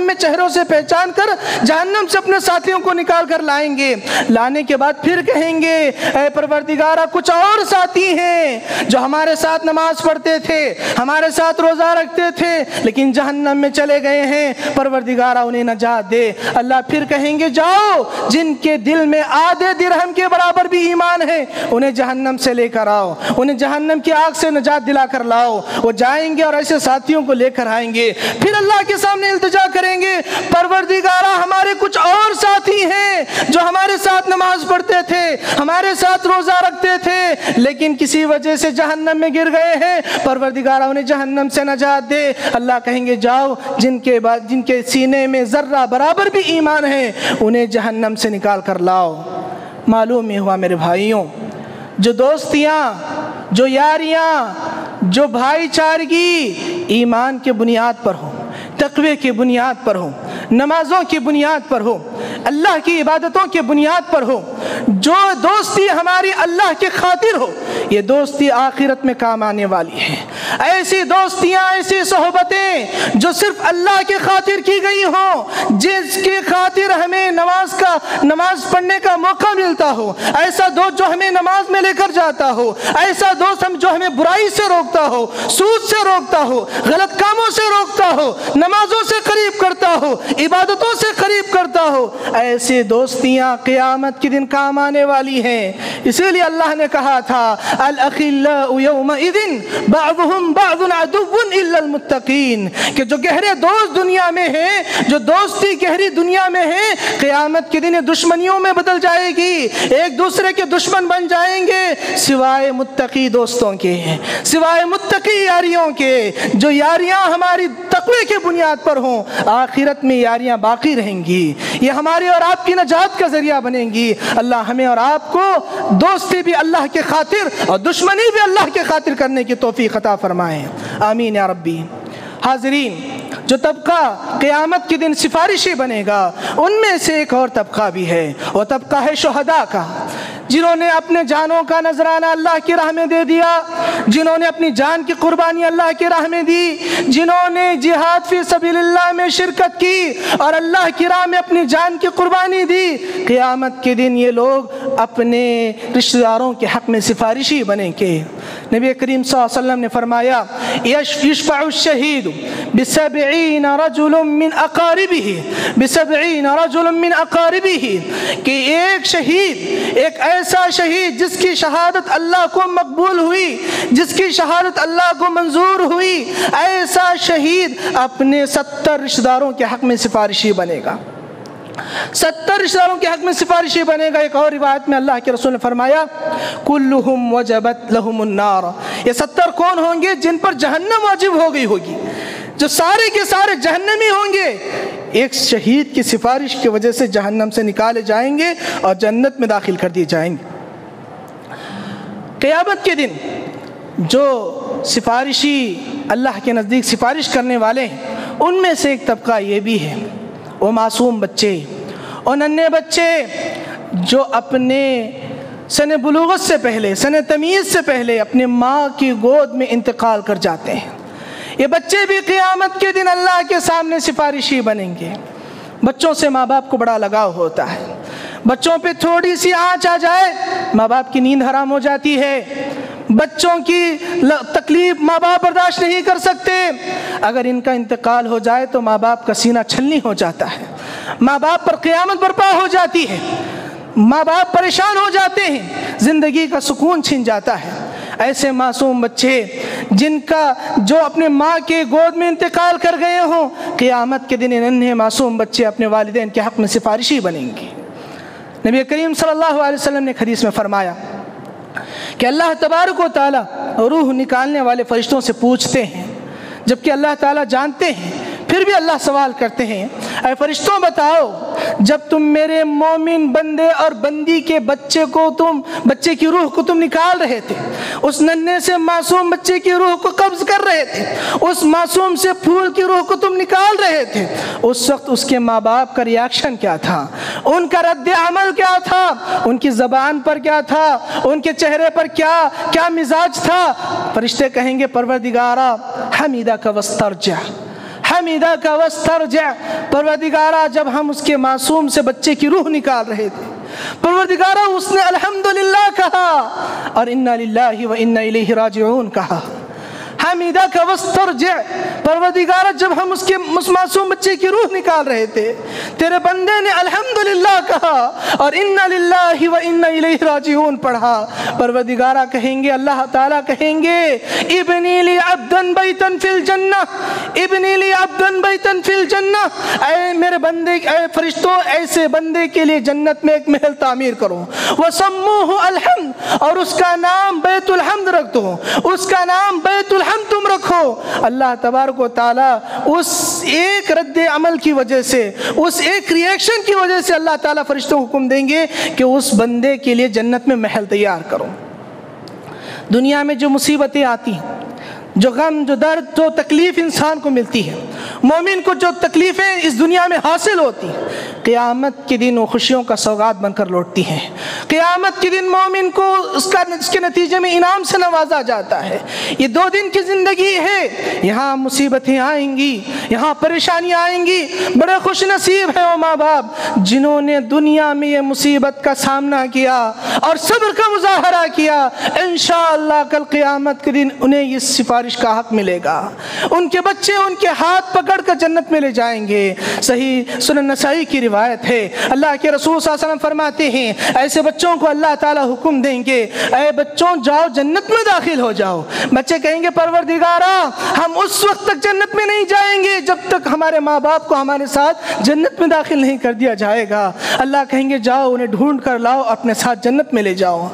میں چہروں سے پہچان کر جہنم سے اپنے ساتھیوں کو نکال کر لائیں گے۔ لانے کے بعد پھر کہیں گے اے پروردگارہ کچھ اور ساتھی ہیں جو ہمارے ساتھ نماز پڑھتے تھے، ہمارے ساتھ روزہ رکھتے تھے، لیکن جہنم میں چلے گئے ہیں، پروردگارہ انہیں نجات دے۔ اللہ پھر کہیں گے جاؤ جن کے دل میں آدھے درہم کے برابر بھی ایمان ہے انہیں جہنم سے لے کر آؤ، انہیں جہنم کی آگ سے نجات دلا کر لاؤ۔ وہ جائیں گے اور ایسے ساتھیوں کو لے کر آئیں گے، پھر اللہ کے سامنے التجا کریں گے پروردگارہ ہمارے کچھ اور ساتھی ہیں جو ہمارے ساتھ نماز پڑھتے تھے، ہمارے ساتھ روزہ رکھتے تھے، لیکن کسی وجہ سے جہنم میں گر گئے ہیں، پروردگارہ انہیں جہنم سے نجات دے۔ اللہ کہیں گے جاؤ جن کے سینے میں ذرہ برابر بھی ایمان ہے انہیں جہنم سے نکال کر لاؤ۔ معلوم ہی ہوا میرے بھائیوں، جو دوستیاں، جو یاریاں، جو بھائی چارگی ایمان کے بنیاد پر ہو، تقوی کی بنیاد پر ہو، نمازوں کی بنیاد پر ہو، اللہ کی عبادتوں کی بنیاد پر ہو، جو دوستی ہماری اللہ کی خاطر ہو، یہ دوستی آخرت میں کام آنے والی ہے۔ ایسی دوستیاں، ایسی صحبتیں جو صرف اللہ کی خاطر کی گئی ہوں، جس کی خاطر ہمیں نماز پڑھنے کا موقع ملتا ہو، ایسا دوست جو ہمیں نماز میں لے کر جاتا ہو، ایسا دوست جو ہمیں برائی سے روکتا ہو، سود سے روکتا ہو، غلط کاموں سے روکتا ہو، نمازوں سے قریب کرتا ہو، عبادتوں سے قریب کرتا ہو، ایسی دوستیاں قیامت کے دن کام آنے والی ہیں۔ اسی لیے اللہ نے کہا تھا الاخلاء یومئذ بعضهم بعض عدو الا المتقین، کہ جو گہرے دوست دنیا میں ہیں، جو دوستی گہری دنیا میں ہے، قیامت کے دن دشمنیوں میں بدل جائے گی، ایک دوسرے کے دشمن بن جائیں گے سوائے متقی دوستوں کے، سوائے متقی یاریوں کے۔ جو یاریاں ہماری تقوی کی بنیاد پر ہوں، آخرت میں یاریاں باقی رہیں گی، یہ ہماری اور آپ کی نجات کا ذریعہ بنیں گی۔ اللہ ہمیں اور آپ کو دوستی بھی اللہ کے خاطر اور دشمنی بھی اللہ کے خاطر کرنے کی توفیق عطا فرمائے، آمین یا ربی۔ حاضرین، جو طبقہ قیامت کے دن سفارشی بنے گا ان میں سے ایک اور طبقہ بھی ہے، وہ طبقہ ہے شہداء کا۔ جنہوں نے اپنے جانوں کا نذرانہ اللہ کی راہ میں دے دیا، جنہوں نے اپنی جان کی قربانی اللہ کی راہ میں دی، جنہوں نے جہاد فی سبیل اللہ میں شرکت کی اور اللہ کی راہ میں اپنی جان کی قربانی دی، قیامت کے دن یہ لوگ اپنے رشتہ داروں کے حق میں سفارشی بنیں گے۔ نبی کریم صلی اللہ علیہ وسلم نے فرمایا یشفع الشہید ب70 رجل من اقاربہ کہ ایک شہید، ایک ایسا شہید جس کی شہادت اللہ کو مقبول ہوئی، جس کی شہادت اللہ کو منظور ہوئی، ایسا شہید اپنے 70 رشتہ داروں کے حق میں سفارشی بنے گا، 70 رشتہ داروں کے حق میں سفارشی بنے گا۔ ایک اور روایت میں اللہ کے رسول نے فرمایا کلہم وجبت لہم النار، یہ 70 کون ہوں گے جن پر جہنم واجب ہو گئی ہوگی، جو سارے کے سارے جہنمی ہوں گے، ایک شہید کی سفارش کی وجہ سے جہنم سے نکالے جائیں گے اور جنت میں داخل کر دیے جائیں گے۔ قیامت کے دن جو سفارشی اللہ کے نزدیک سفارش کرنے والے ہیں، ان میں سے ایک طبقہ یہ بھی ہے، وہ معصوم بچے، اور ننھے بچے جو اپنے سن بلوغت سے پہلے، سن تمیز سے پہلے اپنے ماں کی گود میں انتقال کر جاتے ہیں۔ یہ بچے بھی قیامت کے دن اللہ کے سامنے سفارشی بنیں گے۔ بچوں سے ماں باپ کو بڑا لگاؤ ہوتا ہے، بچوں پہ تھوڑی سی آنچ آ جائے ماں باپ کی نیند حرام ہو جاتی ہے، بچوں کی تکلیف ماں باپ برداشت نہیں کر سکتے، اگر ان کا انتقال ہو جائے تو ماں باپ کا سینہ چھلنی ہو جاتا ہے، ماں باپ پر قیامت برپا ہو جاتی ہے، ماں باپ پریشان ہو جاتے ہیں، زندگی کا سکون چھن جاتا ہے۔ ایسے معصوم بچے جن کا جو اپنے ماں کے گود میں انتقال کر گئے ہوں، قیامت کے دن ننھے معصوم بچے اپنے والدین کے حق میں سفارشی بنیں گے۔ نبی کریم صلی اللہ علیہ وسلم نے حدیث میں فرمایا کہ اللہ تبارک و تعالیٰ روح نکالنے والے فرشتوں سے پوچھتے ہیں، جبکہ اللہ تعالیٰ جانتے ہیں، پھر بھی اللہ سوال کرتے ہیں، اے فرشتوں بتاؤ جب تم میرے مومن بندے اور بندی کے بچے کی روح کو تم نکال رہے تھے، اس ننھے سے معصوم بچے کی روح کو قبض کر رہے تھے، اس معصوم سے پھول کی روح کو تم نکال رہے تھے، اس وقت اس کے ماں باپ کا ریاکشن کیا تھا، ان کا رد عمل کیا تھا، ان کی زبان پر کیا تھا، ان کے چہرے پر کیا مزاج تھا؟ فرشتے کہیں گے پروردگارا حمیدک واسترجع، حمیدہ کا واسترجع، پروردگارہ جب ہم اس کے معصوم سے بچے کی روح نکال رہے تھے، پروردگارہ اس نے الحمدللہ کہا اور انا للہ و انا الیہ راجعون کہا۔ حمیدہ کا واسترجع، پروردگارہ جب ہم اس معصوم بچے کی روح نکال رہے تھے، تیرے بندے نے الحمدللہ کہا اور انا للہ و انا الیہ راجعون پڑھا۔ پروردگارہ کہیں گے، اللہ تعالیٰ کہیں گے ابنی لی عبدا بیتا فی الجنہ، ابنی لی عبدا بیتا فی الجنہ، اے میرے بندے، اے فرشتوں ایسے بندے کے لیے جنت میں ایک محل تعمیر کرو، وسموہ الحمد، اور اس کا نام بیت الحمد رکھ دو، اس کا نام بیت الحمد تم رکھو۔ اللہ تبارک و تعالیٰ اس ایک رد عمل کی وجہ سے، اس ایک ریئیکشن کی وجہ سے اللہ تعالیٰ فرشتوں کو حکم دیں گے کہ اس بندے کے لیے جنت میں محل تیار کرو۔ دنیا میں جو مصیبتیں آتی ہیں، جو غم، جو درد، جو تکلیف انسان کو ملتی ہے، مومن کو جو تکلیفیں اس دنیا میں حاصل ہوتی ہیں، قیامت کے دن وہ خوشیوں کا سوغات بن کر لوٹتی ہیں۔ قیامت کے دن مومن کو اس کے نتیجے میں انعام سے نوازا جاتا ہے۔ یہ 2 دن کی زندگی ہے، یہاں مصیبتیں آئیں گی، یہاں پریشانیاں آئیں گی۔ بڑے خوش نصیب ہیں وہ ماں باپ جنہوں نے دنیا میں یہ مصیبت کا سامنا کیا اور صبر کا مظاہرہ کیا۔ انشاءاللہ کل قیامت کے دن انہیں یہ سفارش کا حق ملے گا، ان کے بچے ان کے ہاتھ پکڑ کر جنت میں لے جائیں گے۔ صحیح سنن نسائی کی روایت ہے، اللہ کے رسول صلی اللہ علیہ وسلم فرماتے ہیں ایسے بچوں کو اللہ تعالیٰ حکم دیں گے، اے بچوں جاؤ جنت میں داخل ہو جاؤ۔ بچے کہیں گے پروردگارا ہم اس وقت تک جنت میں نہیں جائیں گے جب تک ہمارے ماں باپ کو ہمارے ساتھ جنت میں داخل نہیں کر دیا جائے گا۔ اللہ کہیں گے جاؤ انہیں ڈھونڈ کر لاؤ، اپنے ساتھ جنت میں لے جاؤ۔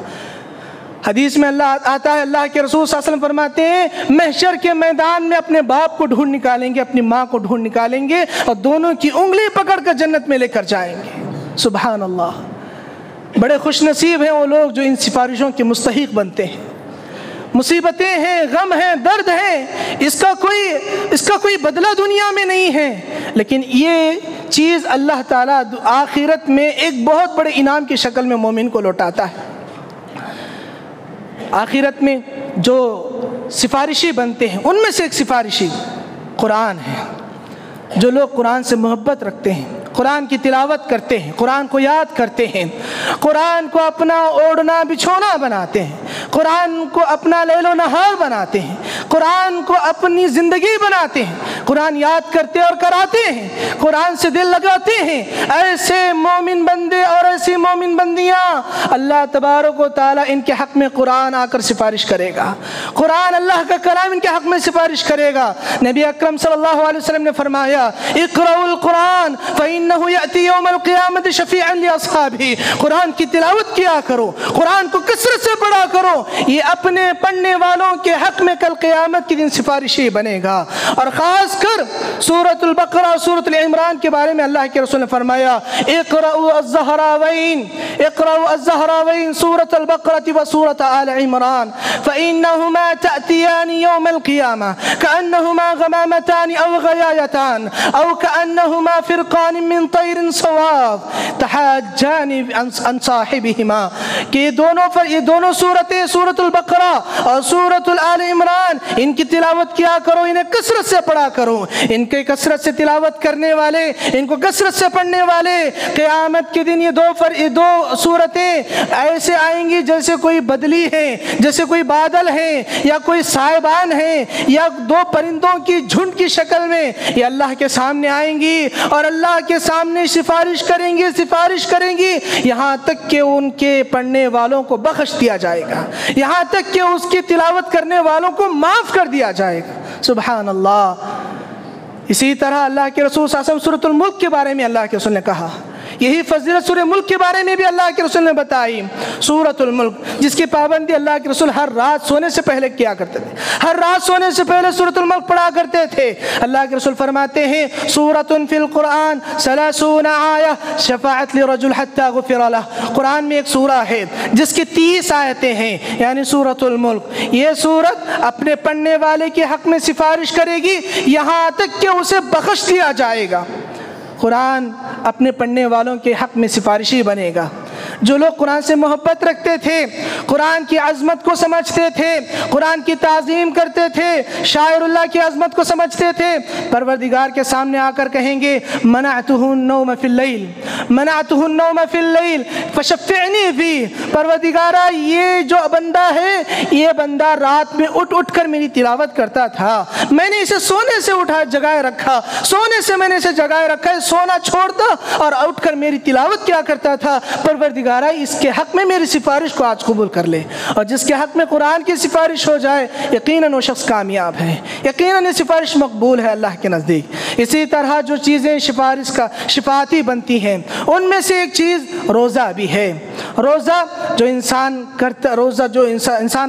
حدیث میں اللہ آتا ہے، اللہ کے رسول صلی اللہ علیہ وسلم فرماتے ہیں محشر کے میدان میں اپنے باپ کو ڈھونڈ نکالیں گے، اپنی ماں کو ڈھونڈ نکالیں گے اور دونوں کی انگلی پکڑ کر جنت میں لے کر جائیں گے۔ سبحان اللہ، بڑے خوش نصیب ہیں وہ لوگ جو ان سفارشوں کے مستحق بنتے ہیں۔ مصیبتیں ہیں، غم ہیں، درد ہیں، اس کا کوئی بدلہ دنیا میں نہیں ہے، لیکن یہ چیز اللہ تعالیٰ آخرت میں ایک بہت بڑے انعام کی شکل میں مومن کو لوٹاتا ہے۔ آخرت میں جو سفارشی بنتے ہیں ان میں سے ایک سفارشی قرآن ہے۔ جو لوگ قرآن سے محبت رکھتے ہیں، قرآن کی تلاوت کرتے ہیں، قرآن کو یاد کرتے ہیں، قرآن کو اپنا اوڑھنا بچھونا بناتے ہیں، قرآن کو اپنا لیل و نہار بناتے ہیں، قرآن کو اپنی زندگی بناتے ہیں، قرآن یاد کرتے اور کراتے ہیں، قرآن سے دل لگاتے ہیں، ایسے مومن بندے اور ایسی مومن بندیاں اللہ تبارک و تعالیٰ ان کے حق میں قرآن آ کر سفارش کرے گا۔ قرآن اللہ کا کلام ان کے حق میں سفارش کرے گا۔ نبی اکرم صلی اللہ علیہ وسلم نے فرمایا اقرؤوا القرآن فإنه يأتي يوم القيامة شفيعا لأصحابه، قرآن کی تلاوت کیا کرو، قرآن کو کثرت سے پڑھا کرو، یہ اپنے پڑھنے والوں کے حق میں کل قیامت کے دن سفارشی بنے گا۔ اور خاص کر سورۃ البقرہ اور سورۃ العمران کے بارے میں اللہ کے رسول نے فرمایا اقرؤوا الزہراوین، اقرؤوا الزہراوین سورۃ البقرہ و سورۃ آل عمران فإنهما تأتيان يوم القيامة كأنهما غمامتان أو غيايتان أو كأنهما فرقان من طير صواف تحاجان عن صاحبهما، کہ یہ دونوں صورتیں سورۃ البقرہ اور سورۃ آل عمران ان کی تلاوت کیا کرو، انہیں کثرت سے پڑھا کرو۔ ان کے کثرت سے تلاوت کرنے والے، ان کو کثرت سے پڑھنے والے قیامت کے دن یہ دو صورتیں ایسے آئیں گی جیسے کوئی بدلی ہے، جیسے کوئی بادل ہے، یا کوئی سائبان ہے، یا دو پرندوں کی جھنڈ کی شکل میں یہ اللہ کے سامنے آئیں گی اور اللہ کے سامنے سفارش کریں گی یہاں تک کہ ان کے پڑھنے والوں کو بخش دیا جائے گا، یہاں تک کہ اس کی تلاوت کرنے والوں کو معاف کر دیا جائے گا۔ سبحان اللہ۔ اسی طرح اللہ کے رسول صلی اللہ علیہ وسلم سورۃ الملک کے بارے میں اللہ کے رسول نے کہا، یہی فضیلت سورہ ملک کے بارے میں بھی اللہ کے رسول نے بتائی۔ سورۃ الملک جس کی پابندی اللہ کے رسول ہر رات سونے سے پہلے کیا کرتے تھے، ہر رات سونے سے پہلے سورۃ الملک پڑھا کرتے تھے۔ اللہ کے رسول فرماتے ہیں سورۃ فی القرآن 30 آیہ شفاعت لرجل حتی غفر لہ، قرآن میں ایک سورہ ہے جس کی 30 آیتیں ہیں، یعنی سورۃ الملک۔ یہ سورت اپنے پڑھنے والے کے حق میں سفارش کرے گی یہاں تک کہ اسے بخش دیا جائے گا۔ قرآن اپنے پڑھنے والوں کے حق میں سفارشی بنے گا۔ جو لوگ قرآن سے محبت رکھتے تھے، قرآن کی عظمت کو سمجھتے تھے، قرآن کی تعظیم کرتے تھے، شاعر اللہ کی عظمت کو سمجھتے تھے، پروردگار کے سامنے آ کر کہیں گے منعته النوم فی اللیل، منعته النوم فی اللیل فشفعنی فیہ، پروردگارہ یہ جو بندہ ہے یہ بندہ رات میں اٹھ کر میری تلاوت کرتا تھا، میں نے اسے سونے سے جگائے رکھا، سونے سے میں نے اسے جگائے رکھا، سونا چھوڑتا اور اٹھ کر میری تلاوت کیا کرتا تھا، پروردگارہ اس کے حق میں میری سفارش کو آج قبول کر لے۔ اور جس کے حق میں قرآن کی سفارش ہو جائے یقیناً وہ شخص کامیاب ہے، یقیناً یہ سفارش مقبول ہے اللہ کے نزدیک۔ اسی طرح جو چیزیں شفاعتی بنتی ہیں ان میں سے ایک چیز روزہ بھی ہے۔ روزہ جو انسان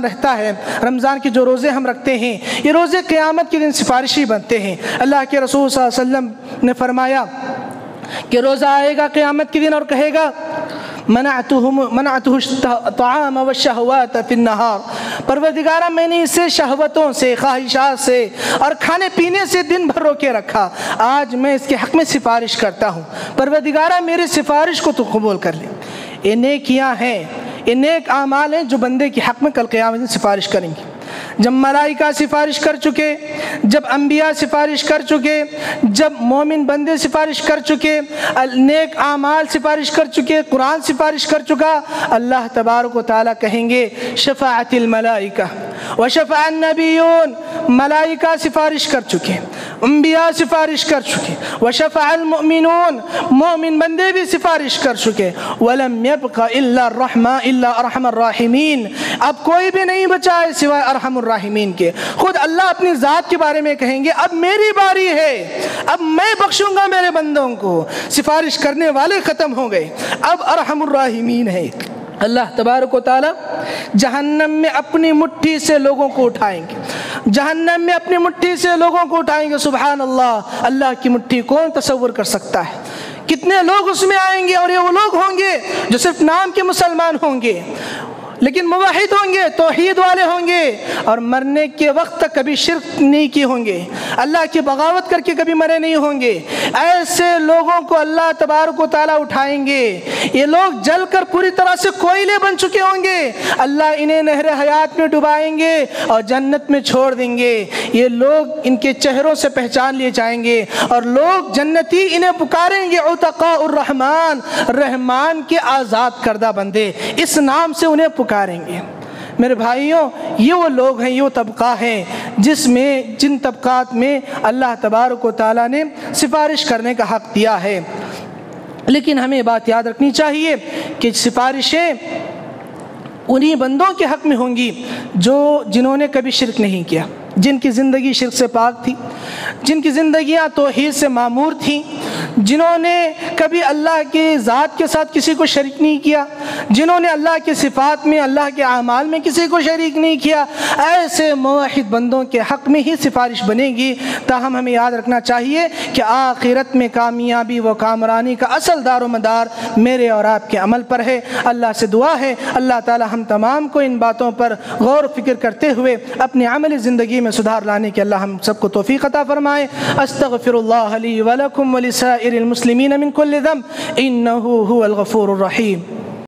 رہتا ہے، رمضان کے جو روزے ہم رکھتے ہیں یہ روزے قیامت کے دن سفارشی بنتے ہیں۔ اللہ کے رسول صلی اللہ علیہ وسلم نے فرمایا کہ روزہ آئے گا قیامت کے دن اور کہے گا منعته الطعام والشہوات فی النہار، پروردگارہ میں نے اسے شہوتوں سے، خواہشات سے اور کھانے پینے سے دن بھر روکے رکھا، آج میں اس کے حق میں سفارش کرتا ہوں، پروردگارہ میری سفارش کو تو قبول کر لے۔ یہ نیکیاں ہیں، یہ نیک اعمال ہیں جو بندے کے حق میں کل قیامت میں سفارش کریں گے۔ جب ملائکہ سفارش کر چکے، جب انبیاء سفارش کر چکے، جب مومن بندے سفارش کر چکے، نیک اعمال سفارش کر چکے، قرآن سفارش کر چکا، اللہ تبارک و تعالیٰ کہیں گے شفاعت الملائکہ وشفع النبیون، ملائکہ سفارش کر چکے، انبیاء سفارش کر چکے، وشفع المؤمنون، مومن بندے بھی سفارش کر چکے، ولم يبق الا ارحم الراحمین، اب کوئی بھی نہیں بچا ہے سوائے ارحم الراحمین کے۔ خود اللہ اپنی ذات کے بارے میں کہیں گے اب میری باری ہے، اب میں بخشوں گا میرے بندوں کو، سفارش کرنے والے ختم ہو گئے، اب ارحم الراحمین ہے۔ اللہ تبارک و تعالی جہنم میں اپنی مٹھی سے لوگوں کو اٹھائیں گے، جہنم میں اپنی مٹھی سے لوگوں کو اٹھائیں گے۔ سبحان اللہ، اللہ کی مٹھی کون تصور کر سکتا ہے؟ کتنے لوگ اس میں آئیں گے، اور یہ وہ لوگ ہوں گے جو صرف نام کے مسلمان ہوں گے، لیکن موحد ہوں گے، توحید والے ہوں گے، اور مرنے کے وقت تک کبھی شرک نہیں کیے ہوں گے، اللہ کی بغاوت کر کے کبھی مرے نہیں ہوں گے، ایسے لوگوں کو اللہ تبارک و تعالیٰ اٹھائیں گے۔ یہ لوگ جل کر پوری طرح سے کوئلے بن چکے ہوں گے، اللہ انہیں نہر حیات میں ڈبائیں گے اور جنت میں چھوڑ دیں گے۔ یہ لوگ ان کے چہروں سے پہچان لیے جائیں گے، اور لوگ جنتی انہیں پکاریں گے عتقاء الرحمن، رحمان کے آزاد کردہ بندے، اس نام سے انہیں پکاریں گے۔ میرے بھائیوں، یہ وہ لوگ ہیں، یہ وہ طبقہ ہیں جن طبقات میں اللہ تبارک و تعالیٰ نے سفارش کرنے کا حق دیا ہے۔ لیکن ہمیں بات یاد رکھنی چاہیے کہ سفارشیں انہی بندوں کے حق میں ہوں گی جنہوں نے کبھی شرک نہیں کیا، جن کی زندگی شرک سے پاک تھی، جن کی زندگیاں توحید سے معمور تھیں، جنہوں نے کبھی اللہ کی ذات کے ساتھ کسی کو شریک نہیں کیا، جنہوں نے اللہ کی صفات میں، اللہ کے اعمال میں کسی کو شریک نہیں کیا، ایسے موحد بندوں کے حق میں ہی سفارش بنے گی۔ تاہم ہمیں یاد رکھنا چاہیے کہ آخرت میں کامیابی و کامرانی کا اصل دار و مدار میرے اور آپ کے عمل پر ہے۔ اللہ سے دعا ہے اللہ تعالی ہم تمام کو ان باتوں پر غور و فکر کرتے ہوئے اپنی عملی زندگی میں سدھار لانے کے اللہ ہم سب کو توفیق عطا فرمائے۔ استغفر اللہ لی ولکم ولسائر المسلمین من کل ذنب انہ هو الغفور الرحیم۔